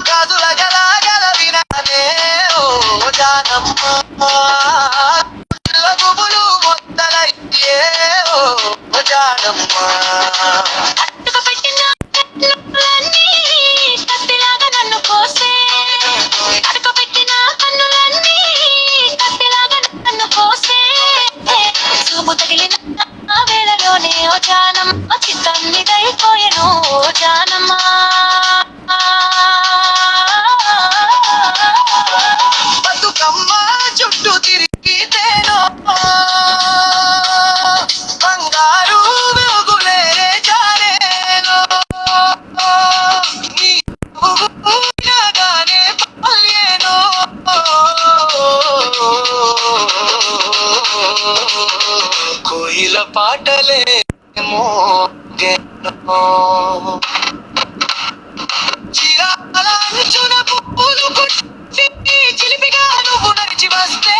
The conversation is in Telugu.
గాజుల గల వినానే ఓ జానమ్మ గుబులు మొత్తలయ్యే ఓ జానమ్మ వేళలోనే ఓ జానం చిత్తన్నిదైపోయెను ఓ జానమ్మా బతుకమ్మ చుట్టూ తిరిగితేనో బంగారు వెలుగులే జారేనో నీ ఊయగానే పల్యేనో కోయిల పాటలే మోగెనో చిరాలంచున పువ్వులు కుట్టి చిలిపిగా నువ్వు నడిచి వస్తే